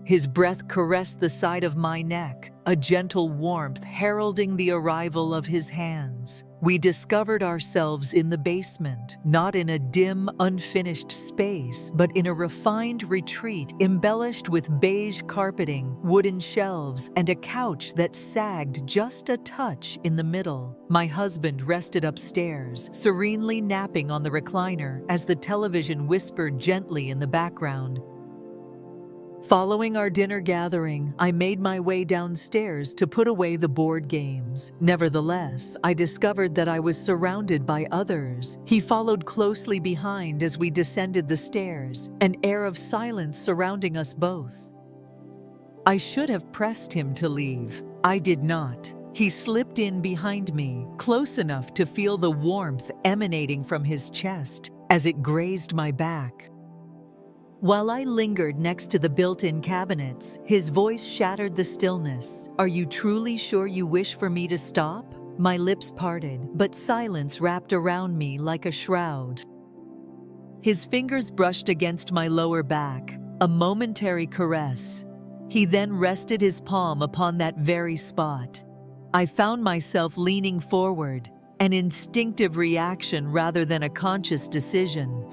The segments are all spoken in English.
His breath caressed the side of my neck, a gentle warmth heralding the arrival of his hands. We discovered ourselves in the basement, not in a dim, unfinished space, but in a refined retreat embellished with beige carpeting, wooden shelves, and a couch that sagged just a touch in the middle. My husband rested upstairs, serenely napping on the recliner as the television whispered gently in the background. Following our dinner gathering, I made my way downstairs to put away the board games. Nevertheless, I discovered that I was surrounded by others. He followed closely behind as we descended the stairs, an air of silence surrounding us both. I should have pressed him to leave. I did not. He slipped in behind me, close enough to feel the warmth emanating from his chest as it grazed my back. While I lingered next to the built-in cabinets, his voice shattered the stillness. "Are you truly sure you wish for me to stop?" My lips parted, but silence wrapped around me like a shroud. His fingers brushed against my lower back, a momentary caress. He then rested his palm upon that very spot. I found myself leaning forward, an instinctive reaction rather than a conscious decision.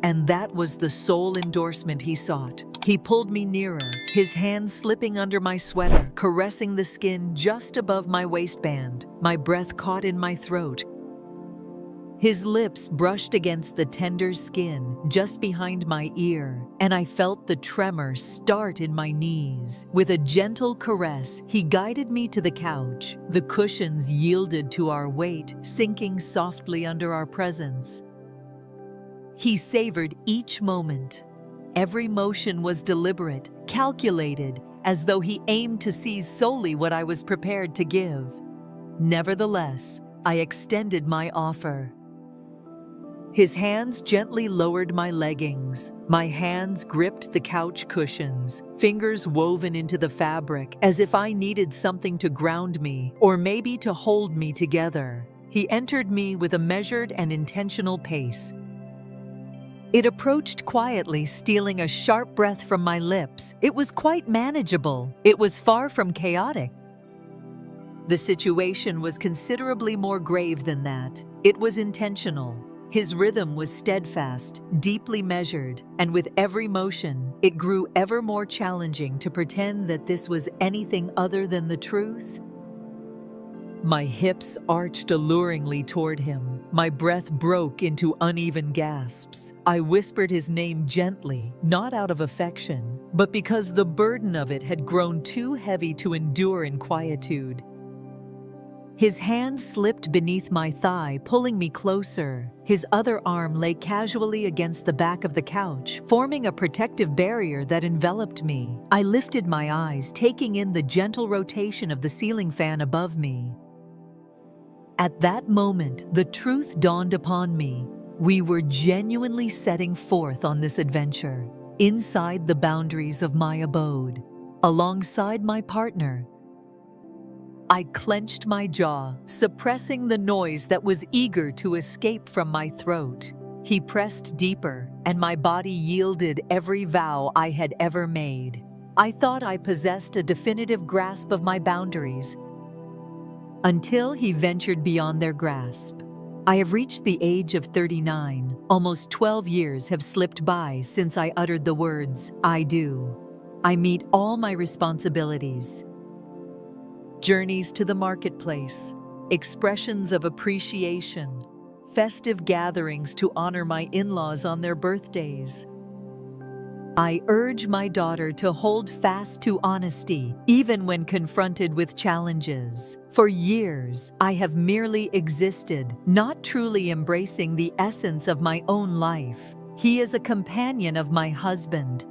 And that was the sole endorsement he sought. He pulled me nearer, his hands slipping under my sweater, caressing the skin just above my waistband. My breath caught in my throat. His lips brushed against the tender skin just behind my ear, and I felt the tremor start in my knees. With a gentle caress, he guided me to the couch. The cushions yielded to our weight, sinking softly under our presence. He savored each moment. Every motion was deliberate, calculated, as though he aimed to seize solely what I was prepared to give. Nevertheless, I extended my offer. His hands gently lowered my leggings. My hands gripped the couch cushions, fingers woven into the fabric, as if I needed something to ground me, or maybe to hold me together. He entered me with a measured and intentional pace. It approached quietly, stealing a sharp breath from my lips. It was quite manageable. It was far from chaotic. The situation was considerably more grave than that. It was intentional. His rhythm was steadfast, deeply measured, and with every motion, it grew ever more challenging to pretend that this was anything other than the truth. My hips arched alluringly toward him. My breath broke into uneven gasps. I whispered his name gently, not out of affection, but because the burden of it had grown too heavy to endure in quietude. His hand slipped beneath my thigh, pulling me closer. His other arm lay casually against the back of the couch, forming a protective barrier that enveloped me. I lifted my eyes, taking in the gentle rotation of the ceiling fan above me. At that moment, the truth dawned upon me. We were genuinely setting forth on this adventure, inside the boundaries of my abode, alongside my partner. I clenched my jaw, suppressing the noise that was eager to escape from my throat. He pressed deeper, and my body yielded every vow I had ever made. I thought I possessed a definitive grasp of my boundaries, until he ventured beyond their grasp. I have reached the age of 39. Almost 12 years have slipped by since I uttered the words, "I do." I meet all my responsibilities. Journeys to the marketplace, expressions of appreciation, festive gatherings to honor my in-laws on their birthdays. I urge my daughter to hold fast to honesty, even when confronted with challenges. For years, I have merely existed, not truly embracing the essence of my own life. He is a companion of my husband,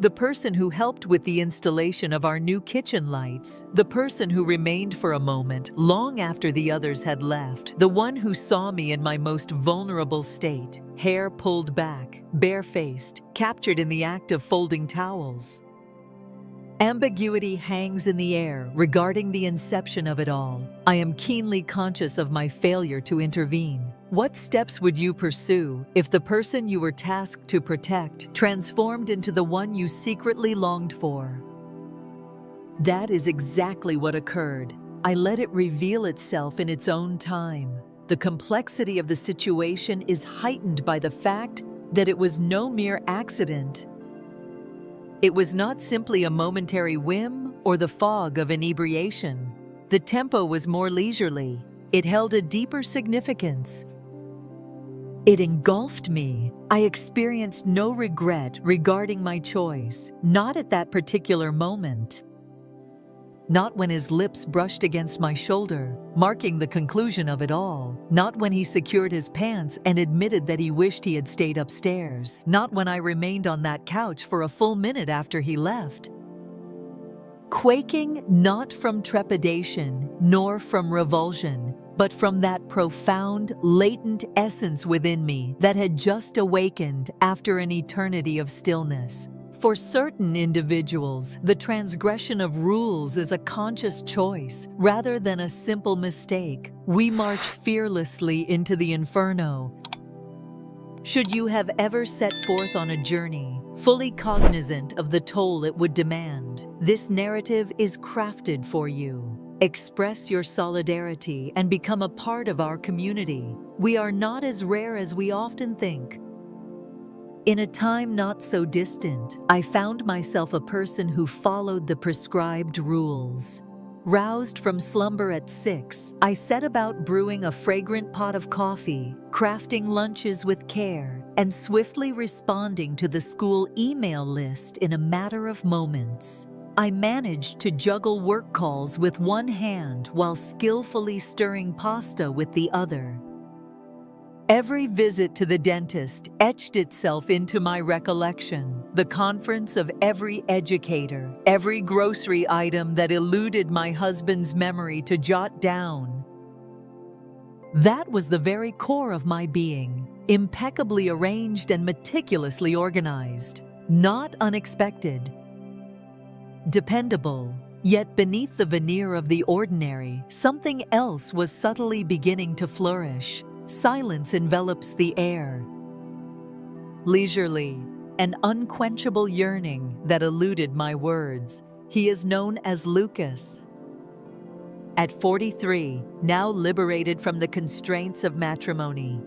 the person who helped with the installation of our new kitchen lights, the person who remained for a moment long after the others had left, the one who saw me in my most vulnerable state, hair pulled back, barefaced, captured in the act of folding towels. Ambiguity hangs in the air regarding the inception of it all. I am keenly conscious of my failure to intervene. What steps would you pursue if the person you were tasked to protect transformed into the one you secretly longed for? That is exactly what occurred. I let it reveal itself in its own time. The complexity of the situation is heightened by the fact that it was no mere accident. It was not simply a momentary whim or the fog of inebriation. The tempo was more leisurely. It held a deeper significance. It engulfed me. I experienced no regret regarding my choice, not at that particular moment. Not when his lips brushed against my shoulder, marking the conclusion of it all. Not when he secured his pants and admitted that he wished he had stayed upstairs. Not when I remained on that couch for a full minute after he left. Quaking not from trepidation, nor from revulsion, but from that profound, latent essence within me that had just awakened after an eternity of stillness. For certain individuals, the transgression of rules is a conscious choice rather than a simple mistake. We march fearlessly into the inferno. Should you have ever set forth on a journey, fully cognizant of the toll it would demand, this narrative is crafted for you. Express your solidarity and become a part of our community. We are not as rare as we often think. In a time not so distant, I found myself a person who followed the prescribed rules. Roused from slumber at 6, I set about brewing a fragrant pot of coffee, crafting lunches with care, and swiftly responding to the school email list in a matter of moments. I managed to juggle work calls with one hand while skillfully stirring pasta with the other. Every visit to the dentist etched itself into my recollection. The conference of every educator, every grocery item that eluded my husband's memory to jot down. That was the very core of my being, impeccably arranged and meticulously organized. Not unexpected. Dependable. Yet beneath the veneer of the ordinary, something else was subtly beginning to flourish. Silence envelops the air. Leisurely, an unquenchable yearning that eluded my words. He is known as Lucas. At 43, now liberated from the constraints of matrimony.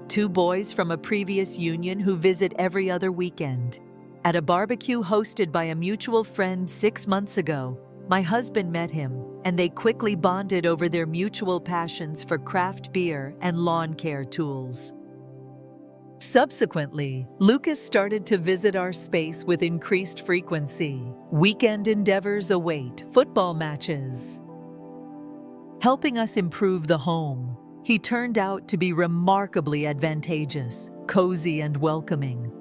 2 boys from a previous union who visit every other weekend. At a barbecue hosted by a mutual friend 6 months ago, my husband met him, and they quickly bonded over their mutual passions for craft beer and lawn care tools. Subsequently, Lucas started to visit our space with increased frequency. Weekend endeavors await, football matches. Helping us improve the home, he turned out to be remarkably advantageous, cozy and welcoming.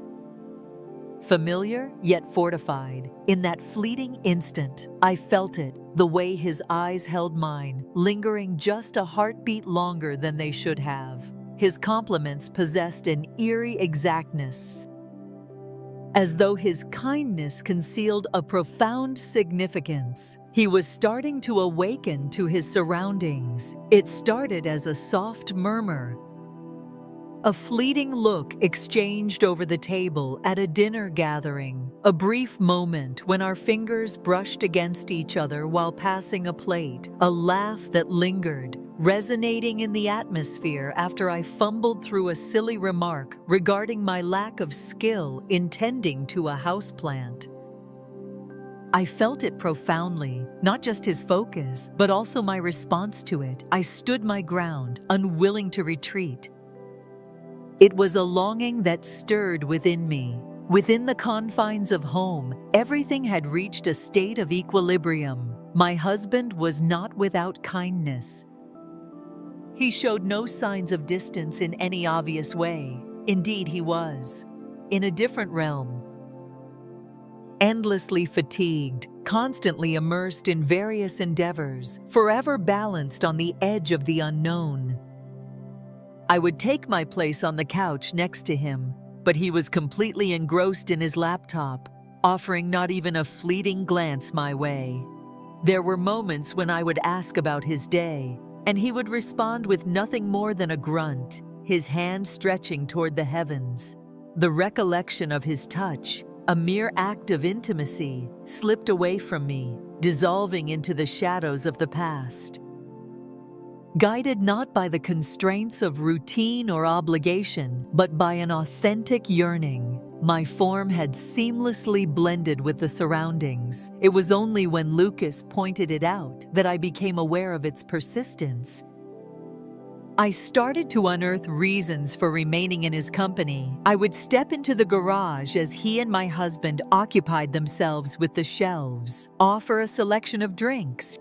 Familiar, yet fortified. In that fleeting instant, I felt it, the way his eyes held mine, lingering just a heartbeat longer than they should have. His compliments possessed an eerie exactness, as though his kindness concealed a profound significance. He was starting to awaken to his surroundings. It started as a soft murmur, a fleeting look exchanged over the table at a dinner gathering, a brief moment when our fingers brushed against each other while passing a plate, a laugh that lingered, resonating in the atmosphere after I fumbled through a silly remark regarding my lack of skill in tending to a houseplant. I felt it profoundly, not just his focus, but also my response to it. I stood my ground, unwilling to retreat. It was a longing that stirred within me. Within the confines of home, everything had reached a state of equilibrium. My husband was not without kindness. He showed no signs of distance in any obvious way. Indeed, he was in a different realm. Endlessly fatigued, constantly immersed in various endeavors, forever balanced on the edge of the unknown. I would take my place on the couch next to him, but he was completely engrossed in his laptop, offering not even a fleeting glance my way. There were moments when I would ask about his day, and he would respond with nothing more than a grunt, his hand stretching toward the heavens. The recollection of his touch, a mere act of intimacy, slipped away from me, dissolving into the shadows of the past. Guided not by the constraints of routine or obligation, but by an authentic yearning, my form had seamlessly blended with the surroundings. It was only when Lucas pointed it out that I became aware of its persistence. I started to unearth reasons for remaining in his company. I would step into the garage as he and my husband occupied themselves with the shelves, offer a selection of drinks,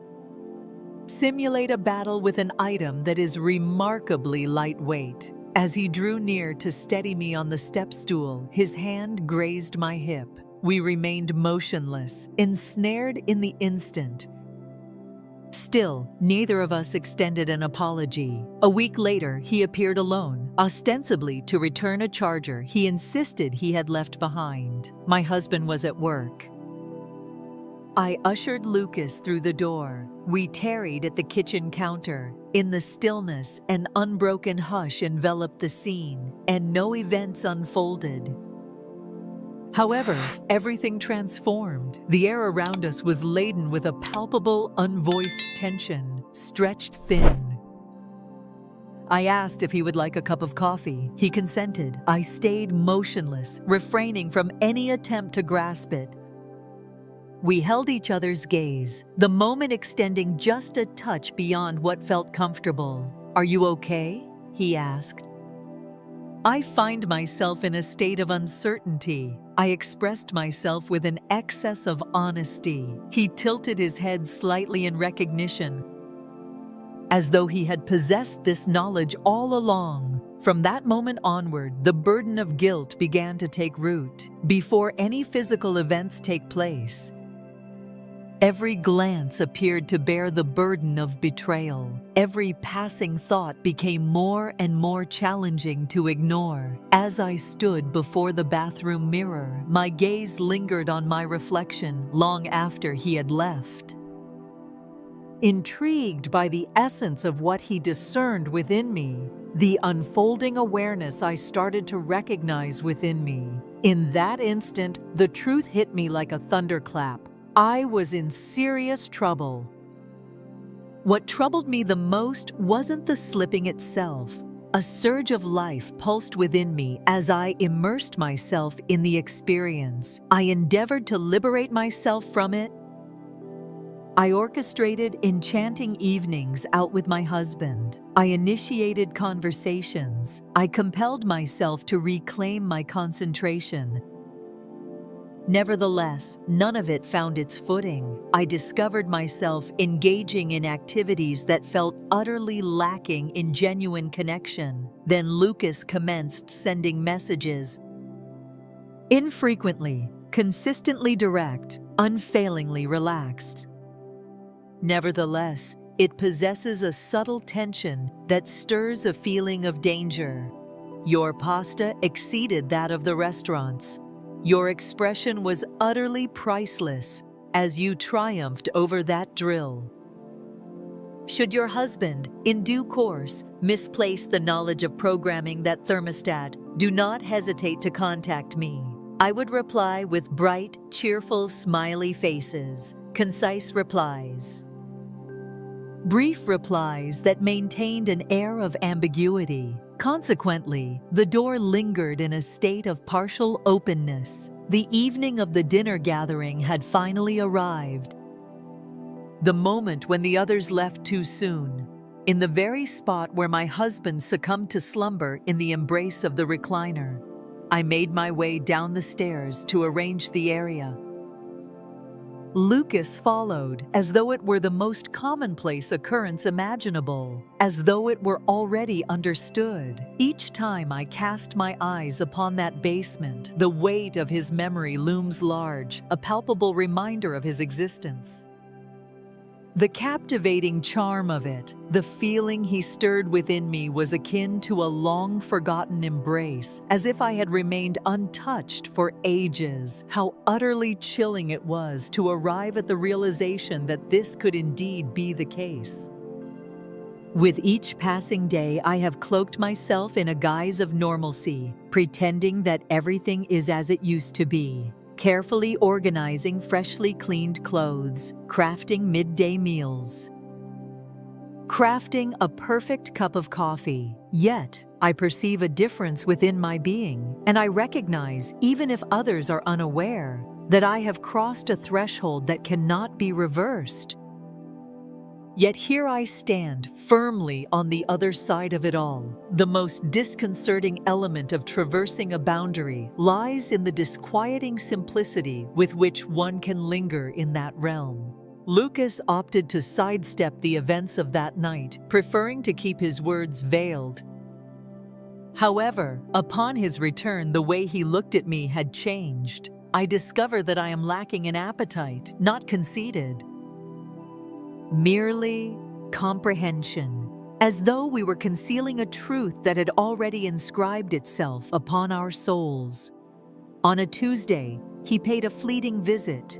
simulate a battle with an item that is remarkably lightweight. As he drew near to steady me on the step stool, his hand grazed my hip. We remained motionless, ensnared in the instant. Still, neither of us extended an apology. A week later, he appeared alone, ostensibly to return a charger he insisted he had left behind. My husband was at work. I ushered Lucas through the door. We tarried at the kitchen counter. In the stillness, an unbroken hush enveloped the scene, and no events unfolded. However, everything transformed. The air around us was laden with a palpable, unvoiced tension, stretched thin. I asked if he would like a cup of coffee. He consented. I stayed motionless, refraining from any attempt to grasp it. We held each other's gaze, the moment extending just a touch beyond what felt comfortable. "Are you okay?" he asked. I find myself in a state of uncertainty. I expressed myself with an excess of honesty. He tilted his head slightly in recognition, as though he had possessed this knowledge all along. From that moment onward, the burden of guilt began to take root. Before any physical events take place, every glance appeared to bear the burden of betrayal. Every passing thought became more and more challenging to ignore. As I stood before the bathroom mirror, my gaze lingered on my reflection long after he had left. Intrigued by the essence of what he discerned within me, the unfolding awareness I started to recognize within me. In that instant, the truth hit me like a thunderclap. I was in serious trouble. What troubled me the most wasn't the slipping itself. A surge of life pulsed within me as I immersed myself in the experience. I endeavored to liberate myself from it. I orchestrated enchanting evenings out with my husband. I initiated conversations. I compelled myself to reclaim my concentration. Nevertheless, none of it found its footing. I discovered myself engaging in activities that felt utterly lacking in genuine connection. Then Lucas commenced sending messages. Infrequently, consistently direct, unfailingly relaxed. Nevertheless, it possesses a subtle tension that stirs a feeling of danger. Your pasta exceeded that of the restaurants. Your expression was utterly priceless as you triumphed over that drill. Should your husband, in due course, misplace the knowledge of programming that thermostat, do not hesitate to contact me. I would reply with bright, cheerful, smiley faces, concise replies. Brief replies that maintained an air of ambiguity. Consequently, the door lingered in a state of partial openness. The evening of the dinner gathering had finally arrived. The moment when the others left too soon. In the very spot where my husband succumbed to slumber in the embrace of the recliner, I made my way down the stairs to arrange the area. Lucas followed, as though it were the most commonplace occurrence imaginable, as though it were already understood. Each time I cast my eyes upon that basement, the weight of his memory looms large, a palpable reminder of his existence. The captivating charm of it, the feeling he stirred within me was akin to a long-forgotten embrace, as if I had remained untouched for ages. How utterly chilling it was to arrive at the realization that this could indeed be the case. With each passing day, I have cloaked myself in a guise of normalcy, pretending that everything is as it used to be. Carefully organizing freshly cleaned clothes, crafting midday meals, crafting a perfect cup of coffee. Yet, I perceive a difference within my being, and I recognize, even if others are unaware, that I have crossed a threshold that cannot be reversed. Yet here I stand, firmly on the other side of it all. The most disconcerting element of traversing a boundary lies in the disquieting simplicity with which one can linger in that realm. Lucas opted to sidestep the events of that night, preferring to keep his words veiled. However, upon his return, the way he looked at me had changed. I discover that I am lacking in appetite, not conceited. Merely comprehension, as though we were concealing a truth that had already inscribed itself upon our souls. On a Tuesday, he paid a fleeting visit.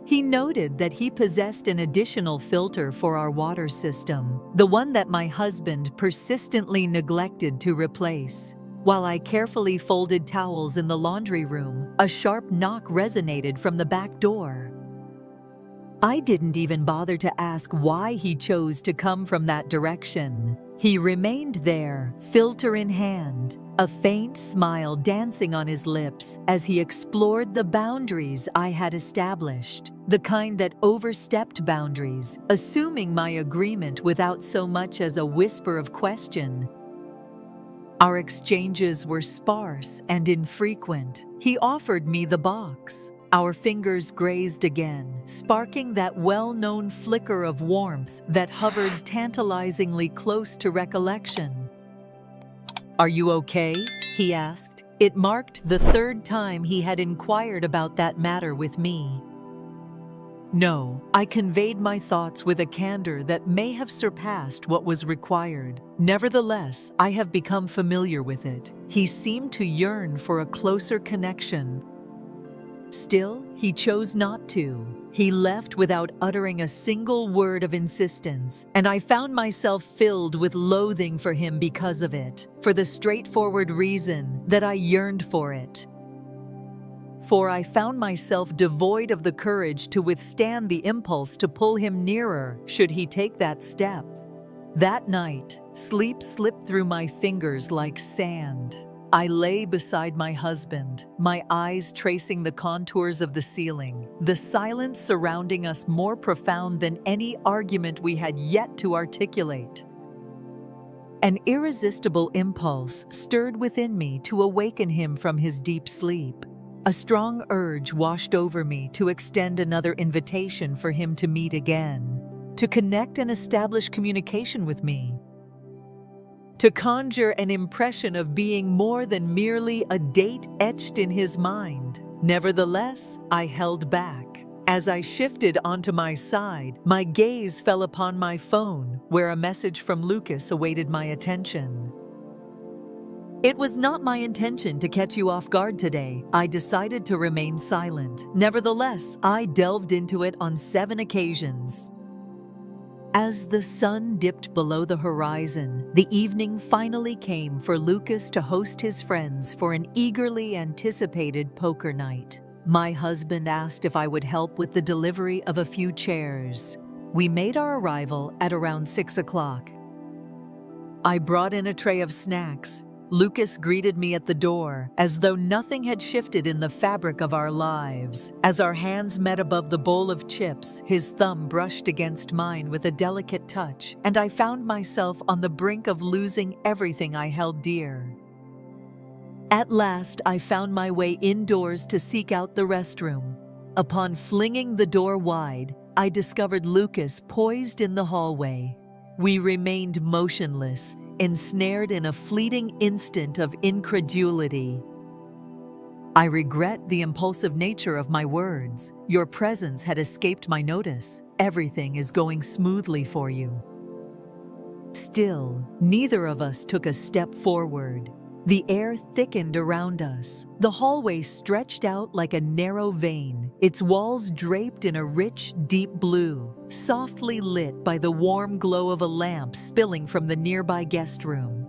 He noted that he possessed an additional filter for our water system, the one that my husband persistently neglected to replace. While I carefully folded towels in the laundry room, a sharp knock resonated from the back door. I didn't even bother to ask why he chose to come from that direction. He remained there, filter in hand, a faint smile dancing on his lips as he explored the boundaries I had established, the kind that overstepped boundaries, assuming my agreement without so much as a whisper of question. Our exchanges were sparse and infrequent. He offered me the box. Our fingers grazed again, sparking that well-known flicker of warmth that hovered tantalizingly close to recollection. "Are you okay?" he asked. It marked the third time he had inquired about that matter with me. No, I conveyed my thoughts with a candor that may have surpassed what was required. Nevertheless, I have become familiar with it. He seemed to yearn for a closer connection. Still, he chose not to. He left without uttering a single word of insistence, and I found myself filled with loathing for him because of it, for the straightforward reason that I yearned for it. For I found myself devoid of the courage to withstand the impulse to pull him nearer should he take that step. That night, sleep slipped through my fingers like sand. I lay beside my husband, my eyes tracing the contours of the ceiling, the silence surrounding us more profound than any argument we had yet to articulate. An irresistible impulse stirred within me to awaken him from his deep sleep. A strong urge washed over me to extend another invitation for him to meet again, to connect and establish communication with me, to conjure an impression of being more than merely a date etched in his mind. Nevertheless, I held back. As I shifted onto my side, my gaze fell upon my phone, where a message from Lucas awaited my attention. "It was not my intention to catch you off guard today." I decided to remain silent. Nevertheless, I delved into it on 7 occasions. As the sun dipped below the horizon, the evening finally came for Lucas to host his friends for an eagerly anticipated poker night. My husband asked if I would help with the delivery of a few chairs. We made our arrival at around 6 o'clock. I brought in a tray of snacks. Lucas greeted me at the door, as though nothing had shifted in the fabric of our lives. As our hands met above the bowl of chips, his thumb brushed against mine with a delicate touch, and I found myself on the brink of losing everything I held dear. At last, I found my way indoors to seek out the restroom. Upon flinging the door wide, I discovered Lucas poised in the hallway. We remained motionless, ensnared in a fleeting instant of incredulity. I regret the impulsive nature of my words. Your presence had escaped my notice. Everything is going smoothly for you. Still, neither of us took a step forward. The air thickened around us. The hallway stretched out like a narrow vein, its walls draped in a rich, deep blue, softly lit by the warm glow of a lamp spilling from the nearby guest room.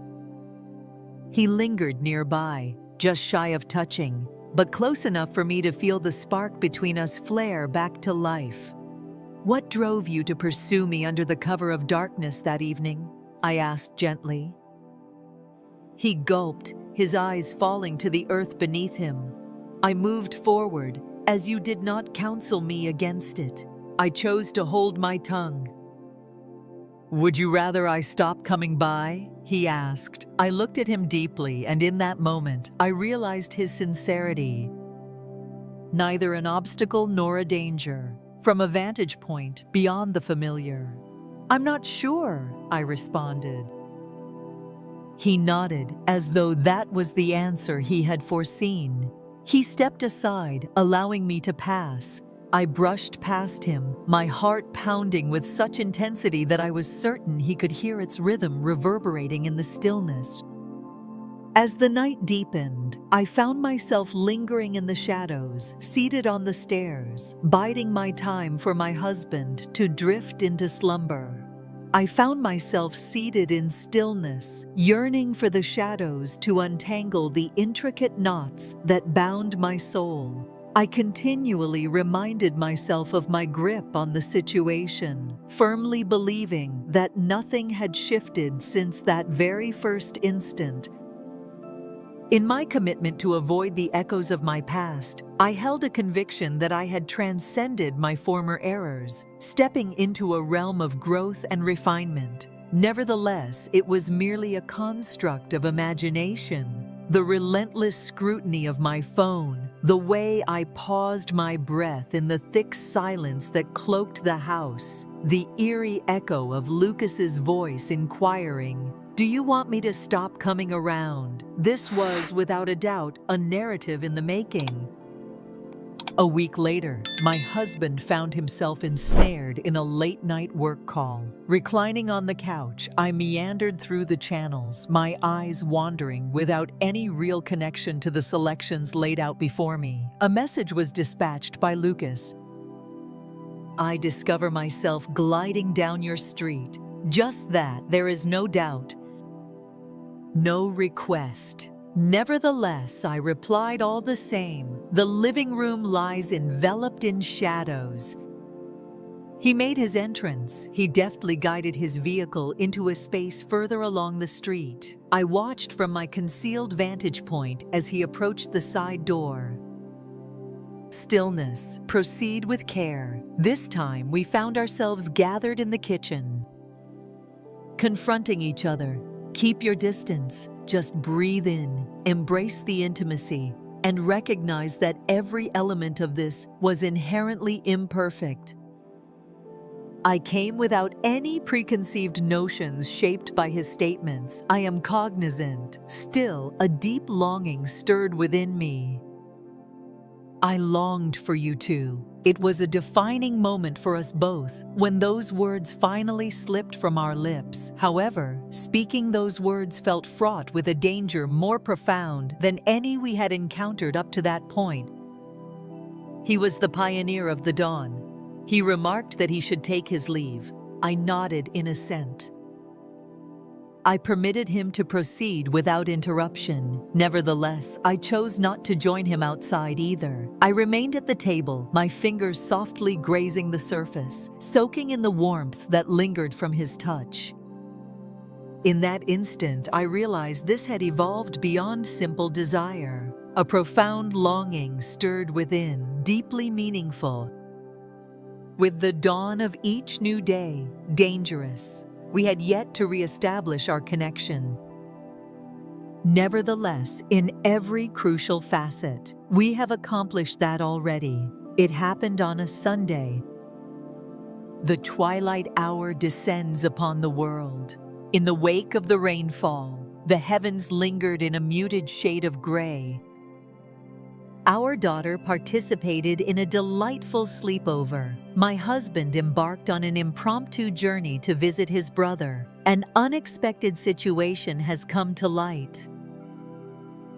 He lingered nearby, just shy of touching, but close enough for me to feel the spark between us flare back to life. "What drove you to pursue me under the cover of darkness that evening?" I asked gently. He gulped, his eyes falling to the earth beneath him. "I moved forward, as you did not counsel me against it. I chose to hold my tongue." "Would you rather I stop coming by?" he asked. I looked at him deeply, and in that moment, I realized his sincerity. Neither an obstacle nor a danger, from a vantage point beyond the familiar. "I'm not sure," I responded. He nodded, as though that was the answer he had foreseen. He stepped aside, allowing me to pass. I brushed past him, my heart pounding with such intensity that I was certain he could hear its rhythm reverberating in the stillness. As the night deepened, I found myself lingering in the shadows, seated on the stairs, biding my time for my husband to drift into slumber. I found myself seated in stillness, yearning for the shadows to untangle the intricate knots that bound my soul. I continually reminded myself of my grip on the situation, firmly believing that nothing had shifted since that very first instant. In my commitment to avoid the echoes of my past, I held a conviction that I had transcended my former errors, stepping into a realm of growth and refinement. Nevertheless, it was merely a construct of imagination. The relentless scrutiny of my phone, the way I paused my breath in the thick silence that cloaked the house, the eerie echo of Lucas's voice inquiring, "Do you want me to stop coming around?" This was, without a doubt, a narrative in the making. A week later, my husband found himself ensnared in a late-night work call. Reclining on the couch, I meandered through the channels, my eyes wandering without any real connection to the selections laid out before me. A message was dispatched by Lucas. "I discover myself gliding down your street. Just that, there is no doubt. No request." Nevertheless, I replied all the same. "The living room lies enveloped in shadows." He made his entrance. He deftly guided his vehicle into a space further along the street. I watched from my concealed vantage point as he approached the side door. Stillness. Proceed with care. This time, we found ourselves gathered in the kitchen, confronting each other. Keep your distance. Just breathe in, embrace the intimacy, and recognize that every element of this was inherently imperfect. I came without any preconceived notions shaped by his statements. I am cognizant. Still, a deep longing stirred within me. I longed for you two. It was a defining moment for us both when those words finally slipped from our lips. However, speaking those words felt fraught with a danger more profound than any we had encountered up to that point. He was the pioneer of the dawn. He remarked that he should take his leave. I nodded in assent. I permitted him to proceed without interruption. Nevertheless, I chose not to join him outside either. I remained at the table, my fingers softly grazing the surface, soaking in the warmth that lingered from his touch. In that instant, I realized this had evolved beyond simple desire. A profound longing stirred within, deeply meaningful. With the dawn of each new day, dangerous, we had yet to reestablish our connection. Nevertheless, in every crucial facet, we have accomplished that already. It happened on a Sunday. The twilight hour descends upon the world. In the wake of the rainfall, the heavens lingered in a muted shade of gray. Our daughter participated in a delightful sleepover. My husband embarked on an impromptu journey to visit his brother. An unexpected situation has come to light.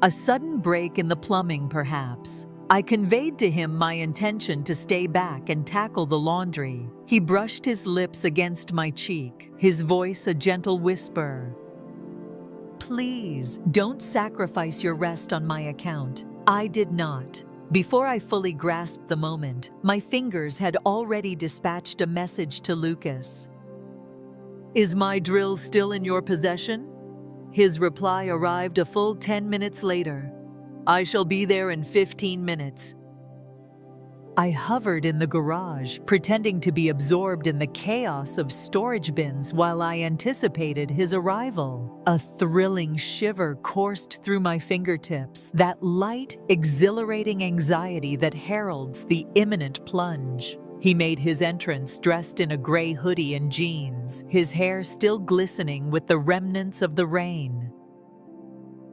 A sudden break in the plumbing, perhaps. I conveyed to him my intention to stay back and tackle the laundry. He brushed his lips against my cheek, his voice a gentle whisper. "Please, don't sacrifice your rest on my account." I did not. Before I fully grasped the moment, my fingers had already dispatched a message to Lucas. "Is my drill still in your possession?" His reply arrived a full 10 minutes later. "I shall be there in 15 minutes." I hovered in the garage, pretending to be absorbed in the chaos of storage bins while I anticipated his arrival. A thrilling shiver coursed through my fingertips, that light, exhilarating anxiety that heralds the imminent plunge. He made his entrance dressed in a gray hoodie and jeans, his hair still glistening with the remnants of the rain.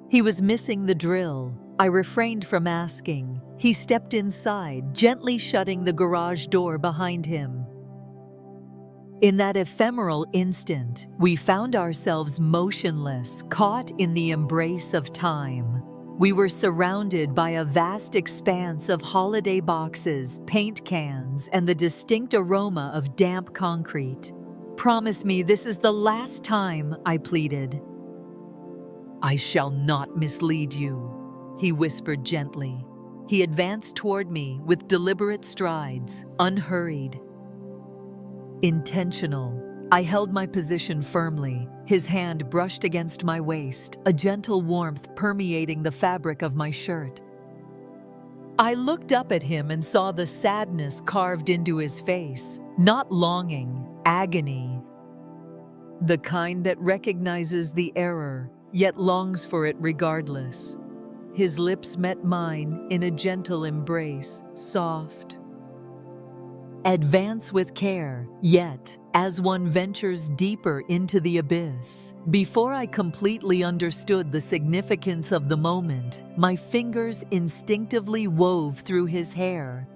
He was missing the drill. I refrained from asking. He stepped inside, gently shutting the garage door behind him. In that ephemeral instant, we found ourselves motionless, caught in the embrace of time. We were surrounded by a vast expanse of holiday boxes, paint cans, and the distinct aroma of damp concrete. "Promise me this is the last time," I pleaded. "I shall not mislead you," he whispered gently. He advanced toward me with deliberate strides, unhurried. Intentional. I held my position firmly. His hand brushed against my waist, a gentle warmth permeating the fabric of my shirt. I looked up at him and saw the sadness carved into his face, not longing, agony. The kind that recognizes the error, yet longs for it regardless. His lips met mine in a gentle embrace, soft. Advance with care, yet, as one ventures deeper into the abyss. Before I completely understood the significance of the moment, my fingers instinctively wove through his hair.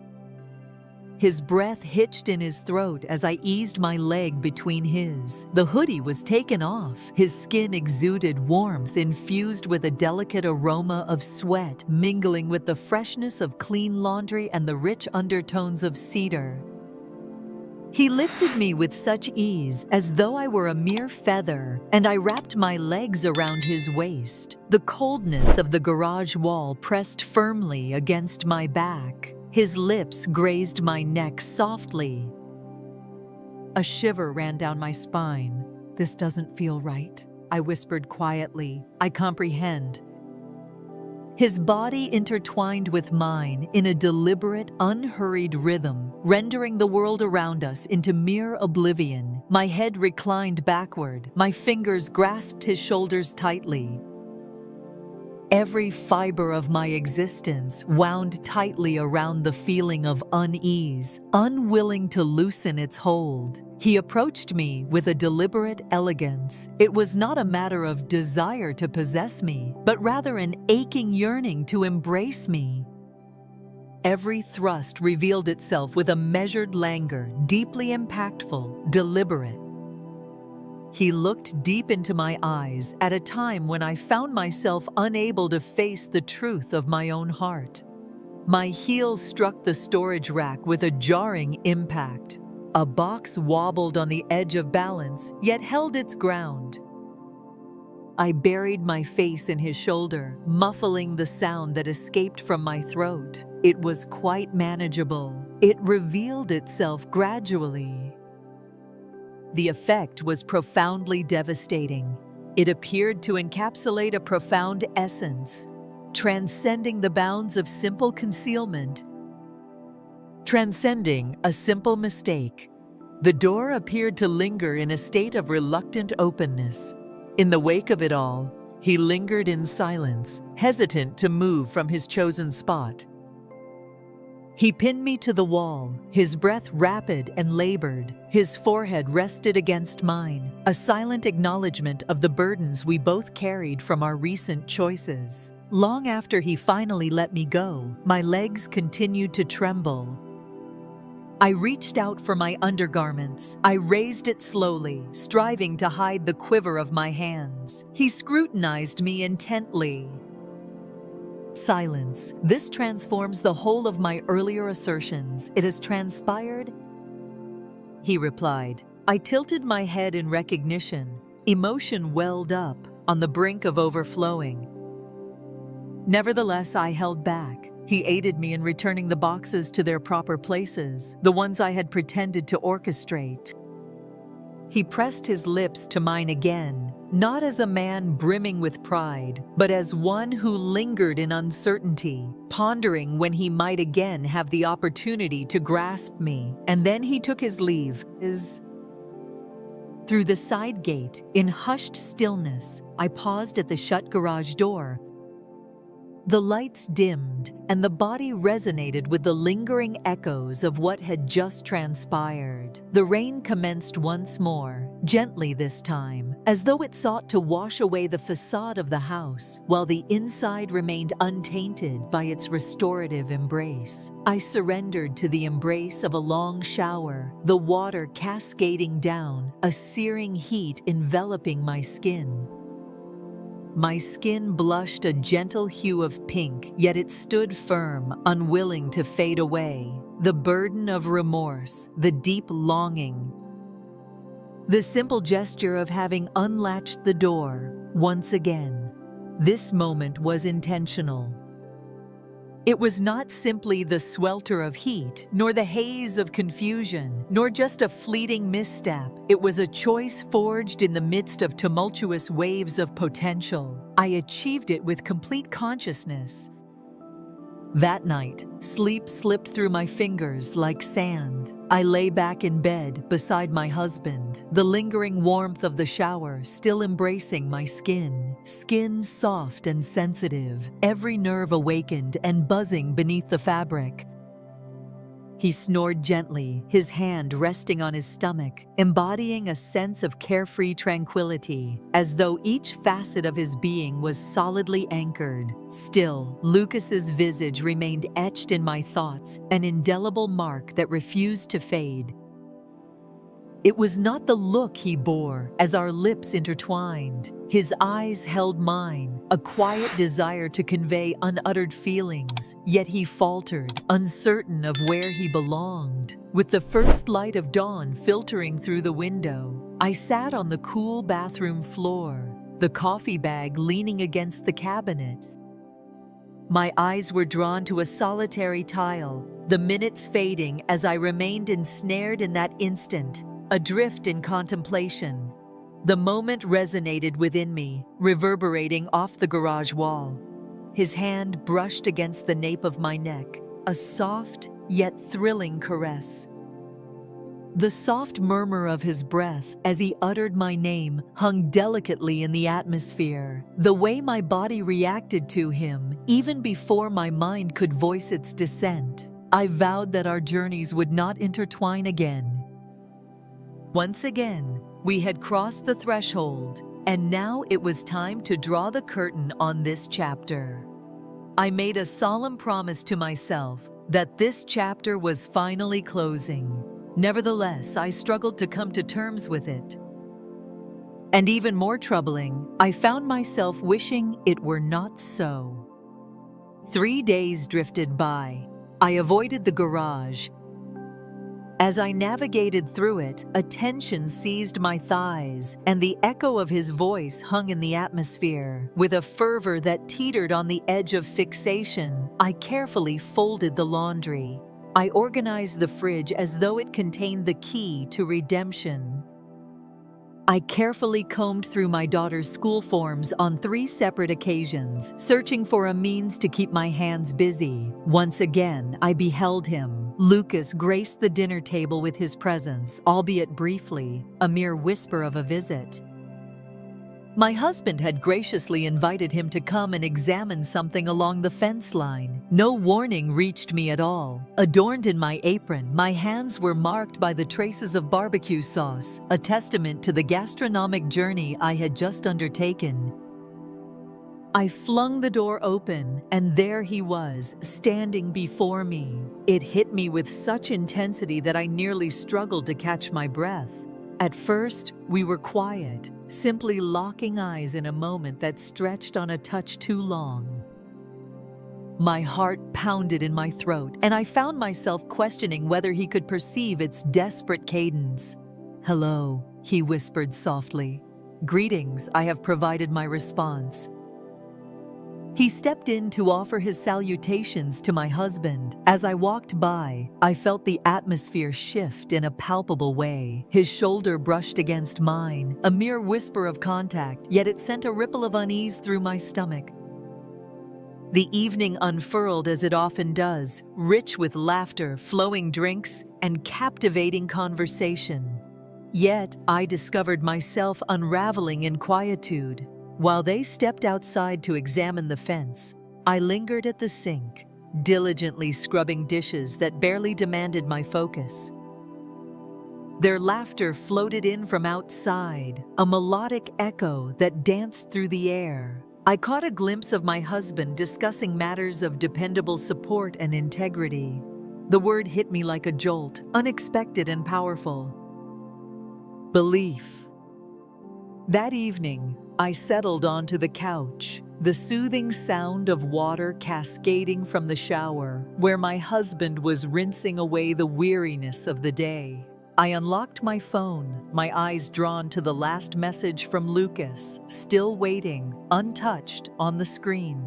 His breath hitched in his throat as I eased my leg between his. The hoodie was taken off. His skin exuded warmth infused with a delicate aroma of sweat, mingling with the freshness of clean laundry and the rich undertones of cedar. He lifted me with such ease, as though I were a mere feather, and I wrapped my legs around his waist. The coldness of the garage wall pressed firmly against my back. His lips grazed my neck softly. A shiver ran down my spine. "This doesn't feel right," I whispered quietly. "I comprehend." His body intertwined with mine in a deliberate, unhurried rhythm, rendering the world around us into mere oblivion. My head reclined backward, my fingers grasped his shoulders tightly. Every fiber of my existence wound tightly around the feeling of unease, unwilling to loosen its hold. He approached me with a deliberate elegance. It was not a matter of desire to possess me, but rather an aching yearning to embrace me. Every thrust revealed itself with a measured languor, deeply impactful, deliberate. He looked deep into my eyes at a time when I found myself unable to face the truth of my own heart. My heels struck the storage rack with a jarring impact. A box wobbled on the edge of balance, yet held its ground. I buried my face in his shoulder, muffling the sound that escaped from my throat. It was quite manageable. It revealed itself gradually. The effect was profoundly devastating. It appeared to encapsulate a profound essence, transcending the bounds of simple concealment, transcending a simple mistake. The door appeared to linger in a state of reluctant openness. In the wake of it all, he lingered in silence, hesitant to move from his chosen spot. He pinned me to the wall, his breath rapid and labored. His forehead rested against mine, a silent acknowledgement of the burdens we both carried from our recent choices. Long after he finally let me go, my legs continued to tremble. I reached out for my undergarments. I raised it slowly, striving to hide the quiver of my hands. He scrutinized me intently. Silence. This transforms the whole of my earlier assertions. It has transpired, he replied. I tilted my head in recognition. Emotion welled up, on the brink of overflowing. Nevertheless, I held back. He aided me in returning the boxes to their proper places, the ones I had pretended to orchestrate. He pressed his lips to mine again, not as a man brimming with pride, but as one who lingered in uncertainty, pondering when he might again have the opportunity to grasp me. And then he took his leave. Through the side gate, in hushed stillness, I paused at the shut garage door. The lights dimmed, and the body resonated with the lingering echoes of what had just transpired. The rain commenced once more, gently this time, as though it sought to wash away the facade of the house, while the inside remained untainted by its restorative embrace. I surrendered to the embrace of a long shower, the water cascading down, a searing heat enveloping my skin. My skin blushed a gentle hue of pink, yet it stood firm, unwilling to fade away. The burden of remorse, the deep longing. The simple gesture of having unlatched the door, once again. This moment was intentional. It was not simply the swelter of heat, nor the haze of confusion, nor just a fleeting misstep. It was a choice forged in the midst of tumultuous waves of potential. I achieved it with complete consciousness. That night, sleep slipped through my fingers like sand. I lay back in bed beside my husband, the lingering warmth of the shower still embracing my skin soft and sensitive, every nerve awakened and buzzing beneath the fabric. He snored gently, his hand resting on his stomach, embodying a sense of carefree tranquility, as though each facet of his being was solidly anchored. Still, Lucas's visage remained etched in my thoughts, an indelible mark that refused to fade. It was not the look he bore as our lips intertwined. His eyes held mine, a quiet desire to convey unuttered feelings, yet he faltered, uncertain of where he belonged. With the first light of dawn filtering through the window, I sat on the cool bathroom floor, the coffee bag leaning against the cabinet. My eyes were drawn to a solitary tile, the minutes fading as I remained ensnared in that instant, adrift in contemplation. The moment resonated within me, reverberating off the garage wall. His hand brushed against the nape of my neck, a soft yet thrilling caress. The soft murmur of his breath as he uttered my name hung delicately in the atmosphere. The way my body reacted to him, even before my mind could voice its dissent. I vowed that our journeys would not intertwine again. Once again, we had crossed the threshold, and now it was time to draw the curtain on this chapter. I made a solemn promise to myself that this chapter was finally closing. Nevertheless, I struggled to come to terms with it. And even more troubling, I found myself wishing it were not so. 3 days drifted by. I avoided the garage. As I navigated through it, a tension seized my thighs, and the echo of his voice hung in the atmosphere. With a fervor that teetered on the edge of fixation, I carefully folded the laundry. I organized the fridge as though it contained the key to redemption. I carefully combed through my daughter's school forms on 3 separate occasions, searching for a means to keep my hands busy. Once again, I beheld him. Lucas graced the dinner table with his presence, albeit briefly, a mere whisper of a visit. My husband had graciously invited him to come and examine something along the fence line. No warning reached me at all. Adorned in my apron, my hands were marked by the traces of barbecue sauce, a testament to the gastronomic journey I had just undertaken. I flung the door open, and there he was, standing before me. It hit me with such intensity that I nearly struggled to catch my breath. At first, we were quiet, simply locking eyes in a moment that stretched on a touch too long. My heart pounded in my throat, and I found myself questioning whether he could perceive its desperate cadence. "Hello," he whispered softly. "Greetings," I have provided my response. He stepped in to offer his salutations to my husband. As I walked by, I felt the atmosphere shift in a palpable way. His shoulder brushed against mine, a mere whisper of contact, yet it sent a ripple of unease through my stomach. The evening unfurled as it often does, rich with laughter, flowing drinks, and captivating conversation. Yet I discovered myself unraveling in quietude. While they stepped outside to examine the fence, I lingered at the sink, diligently scrubbing dishes that barely demanded my focus. Their laughter floated in from outside, a melodic echo that danced through the air. I caught a glimpse of my husband discussing matters of dependable support and integrity. The word hit me like a jolt, unexpected and powerful. Belief. That evening, I settled onto the couch, the soothing sound of water cascading from the shower, where my husband was rinsing away the weariness of the day. I unlocked my phone, my eyes drawn to the last message from Lucas, still waiting, untouched, on the screen.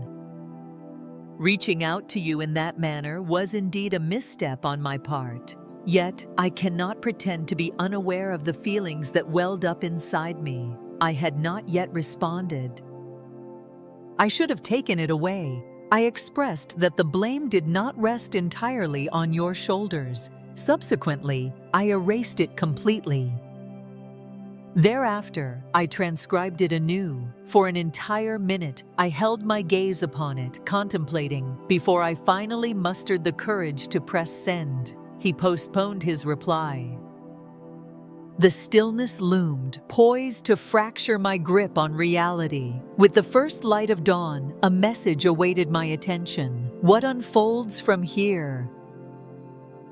Reaching out to you in that manner was indeed a misstep on my part. Yet, I cannot pretend to be unaware of the feelings that welled up inside me. I had not yet responded. I should have taken it away. I expressed that the blame did not rest entirely on your shoulders. Subsequently, I erased it completely. Thereafter, I transcribed it anew. For an entire minute, I held my gaze upon it, contemplating, before I finally mustered the courage to press send. He postponed his reply. The stillness loomed, poised to fracture my grip on reality. With the first light of dawn, a message awaited my attention. What unfolds from here?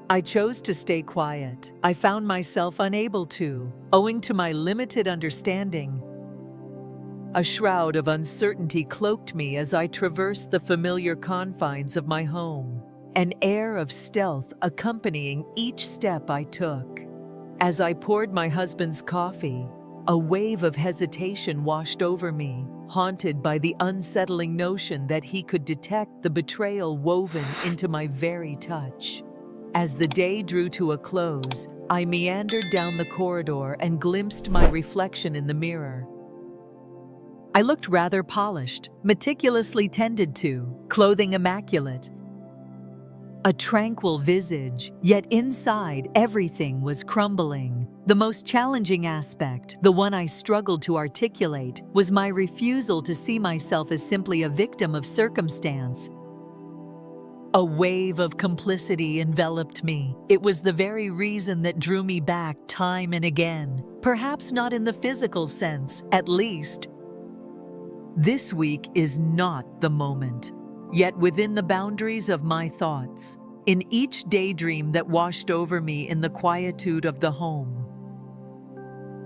I chose to stay quiet. I found myself unable to, owing to my limited understanding. A shroud of uncertainty cloaked me as I traversed the familiar confines of my home, an air of stealth accompanying each step I took. As I poured my husband's coffee, a wave of hesitation washed over me, haunted by the unsettling notion that he could detect the betrayal woven into my very touch. As the day drew to a close, I meandered down the corridor and glimpsed my reflection in the mirror. I looked rather polished, meticulously tended to, clothing immaculate. A tranquil visage, yet inside everything was crumbling. The most challenging aspect, the one I struggled to articulate, was my refusal to see myself as simply a victim of circumstance. A wave of complicity enveloped me. It was the very reason that drew me back time and again. Perhaps not in the physical sense, at least. This week is not the moment. Yet within the boundaries of my thoughts, in each daydream that washed over me in the quietude of the home,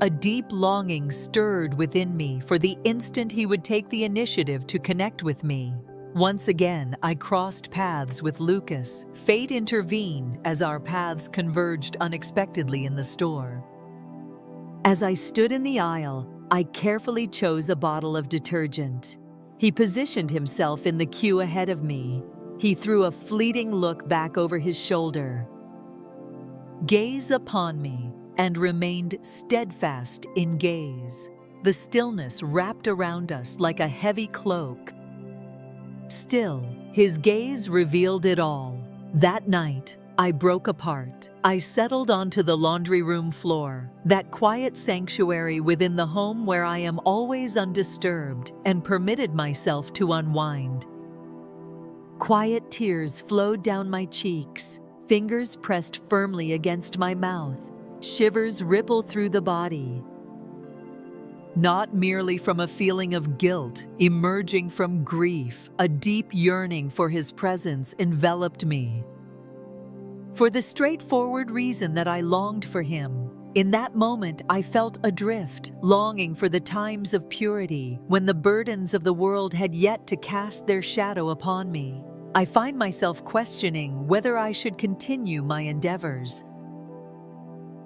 a deep longing stirred within me for the instant he would take the initiative to connect with me. Once again, I crossed paths with Lucas. Fate intervened as our paths converged unexpectedly in the store. As I stood in the aisle, I carefully chose a bottle of detergent. He positioned himself in the queue ahead of me. He threw a fleeting look back over his shoulder, gazed upon me, and remained steadfast in gaze. The stillness wrapped around us like a heavy cloak. Still, his gaze revealed it all. That night, I broke apart. I settled onto the laundry room floor, that quiet sanctuary within the home where I am always undisturbed, and permitted myself to unwind. Quiet tears flowed down my cheeks, fingers pressed firmly against my mouth, shivers ripple through the body. Not merely from a feeling of guilt emerging from grief, a deep yearning for his presence enveloped me. For the straightforward reason that I longed for him. In that moment, I felt adrift, longing for the times of purity, when the burdens of the world had yet to cast their shadow upon me. I find myself questioning whether I should continue my endeavors,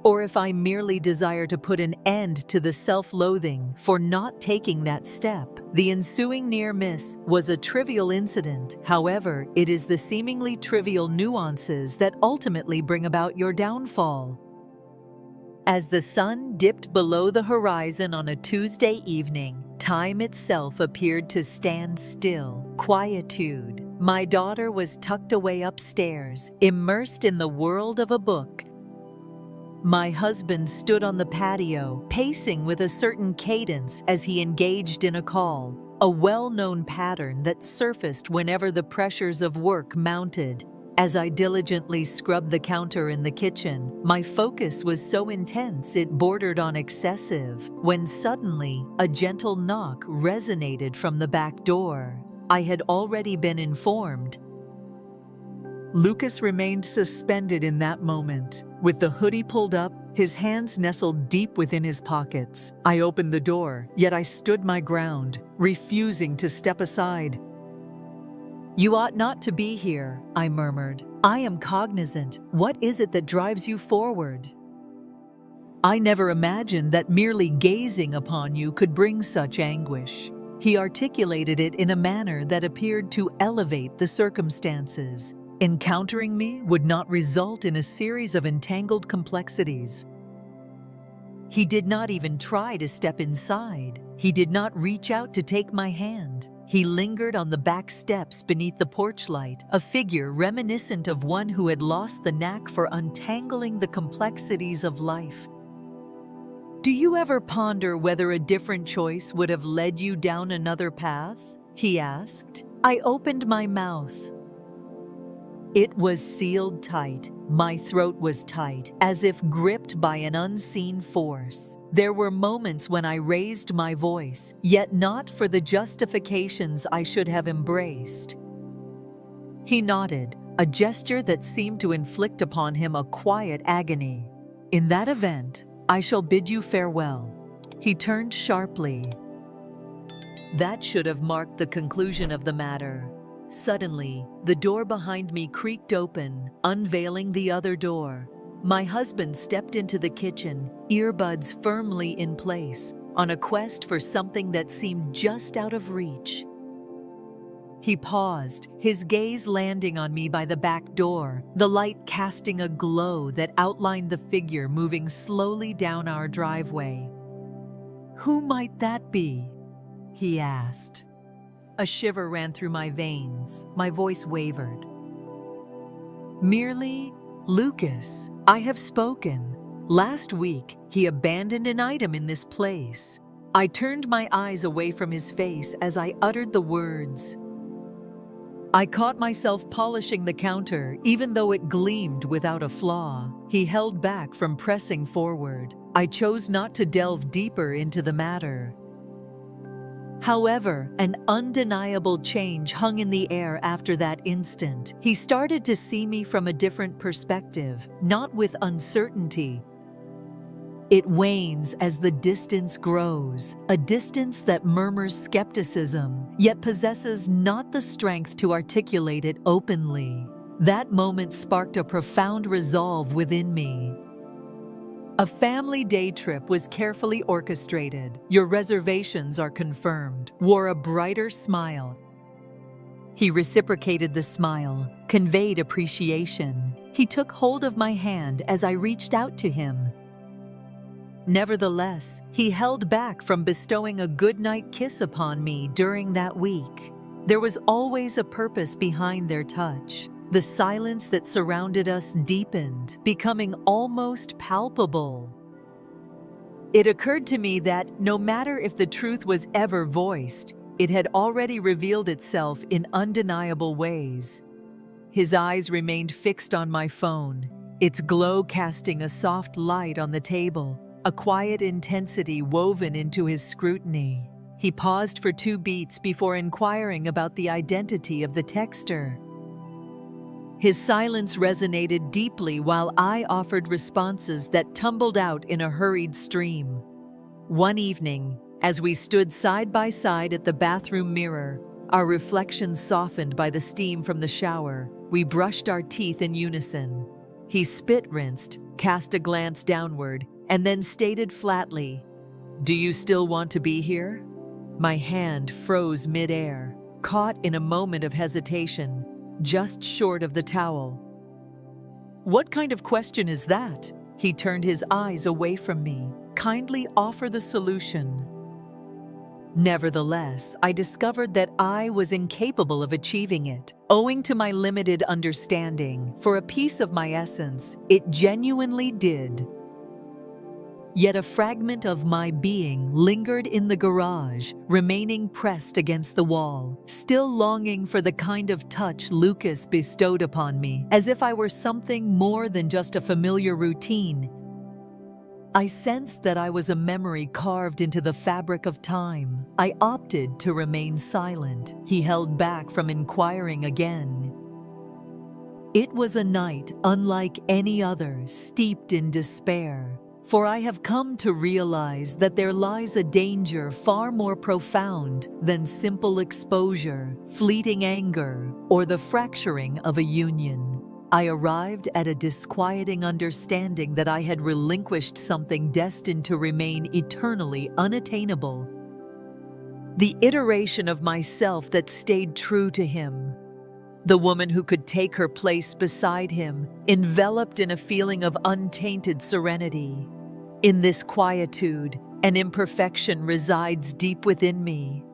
or if I merely desire to put an end to the self-loathing for not taking that step. The ensuing near miss was a trivial incident. However, it is the seemingly trivial nuances that ultimately bring about your downfall. As the sun dipped below the horizon on a Tuesday evening, time itself appeared to stand still. Quietude. My daughter was tucked away upstairs, immersed in the world of a book. My husband stood on the patio, pacing with a certain cadence as he engaged in a call, a well-known pattern that surfaced whenever the pressures of work mounted. As I diligently scrubbed the counter in the kitchen, my focus was so intense it bordered on excessive, when suddenly a gentle knock resonated from the back door. I had already been informed. Lucas remained suspended in that moment, with the hoodie pulled up, his hands nestled deep within his pockets. I opened the door, yet I stood my ground, refusing to step aside. "You ought not to be here," I murmured. "I am cognizant. What is it that drives you forward? I never imagined that merely gazing upon you could bring such anguish." He articulated it in a manner that appeared to elevate the circumstances. Encountering me would not result in a series of entangled complexities. He did not even try to step inside. He did not reach out to take my hand. He lingered on the back steps beneath the porch light, a figure reminiscent of one who had lost the knack for untangling the complexities of life. "Do you ever ponder whether a different choice would have led you down another path?" he asked. I opened my mouth. It was sealed tight. My throat was tight, as if gripped by an unseen force. There were moments when I raised my voice, yet not for the justifications I should have embraced. He nodded, a gesture that seemed to inflict upon him a quiet agony. "In that event, I shall bid you farewell." He turned sharply. That should have marked the conclusion of the matter. Suddenly, the door behind me creaked open, unveiling the other door. My husband stepped into the kitchen, earbuds firmly in place, on a quest for something that seemed just out of reach. He paused, his gaze landing on me by the back door, the light casting a glow that outlined the figure moving slowly down our driveway. "Who might that be?" he asked. A shiver ran through my veins. My voice wavered. "Merely Lucas. I have spoken. Last week, he abandoned an item in this place." I turned my eyes away from his face as I uttered the words. I caught myself polishing the counter, even though it gleamed without a flaw. He held back from pressing forward. I chose not to delve deeper into the matter. However, an undeniable change hung in the air after that instant. He started to see me from a different perspective, not with uncertainty. It wanes as the distance grows, a distance that murmurs skepticism, yet possesses not the strength to articulate it openly. That moment sparked a profound resolve within me. A family day trip was carefully orchestrated. Your reservations are confirmed. Wore a brighter smile. He reciprocated the smile, conveyed appreciation. He took hold of my hand as I reached out to him. Nevertheless, he held back from bestowing a goodnight kiss upon me during that week. There was always a purpose behind their touch. The silence that surrounded us deepened, becoming almost palpable. It occurred to me that, no matter if the truth was ever voiced, it had already revealed itself in undeniable ways. His eyes remained fixed on my phone, its glow casting a soft light on the table, a quiet intensity woven into his scrutiny. He paused for 2 beats before inquiring about the identity of the texter. His silence resonated deeply while I offered responses that tumbled out in a hurried stream. One evening, as we stood side by side at the bathroom mirror, Our reflections softened by the steam from the shower. We brushed our teeth in unison. He spit-rinsed, cast a glance downward, and then stated flatly, "Do you still want to be here?" My hand froze mid-air, caught in a moment of hesitation, just short of the towel. "What kind of question is that?" He turned his eyes away from me. "Kindly offer the solution." Nevertheless, I discovered that I was incapable of achieving it, owing to my limited understanding. For a piece of my essence, it genuinely did. Yet a fragment of my being lingered in the garage, remaining pressed against the wall, still longing for the kind of touch Lucas bestowed upon me, as if I were something more than just a familiar routine. I sensed that I was a memory carved into the fabric of time. I opted to remain silent. He held back from inquiring again. It was a night unlike any other, steeped in despair. For I have come to realize that there lies a danger far more profound than simple exposure, fleeting anger, or the fracturing of a union. I arrived at a disquieting understanding that I had relinquished something destined to remain eternally unattainable. The iteration of myself that stayed true to him. The woman who could take her place beside him, enveloped in a feeling of untainted serenity. In this quietude, an imperfection resides deep within me,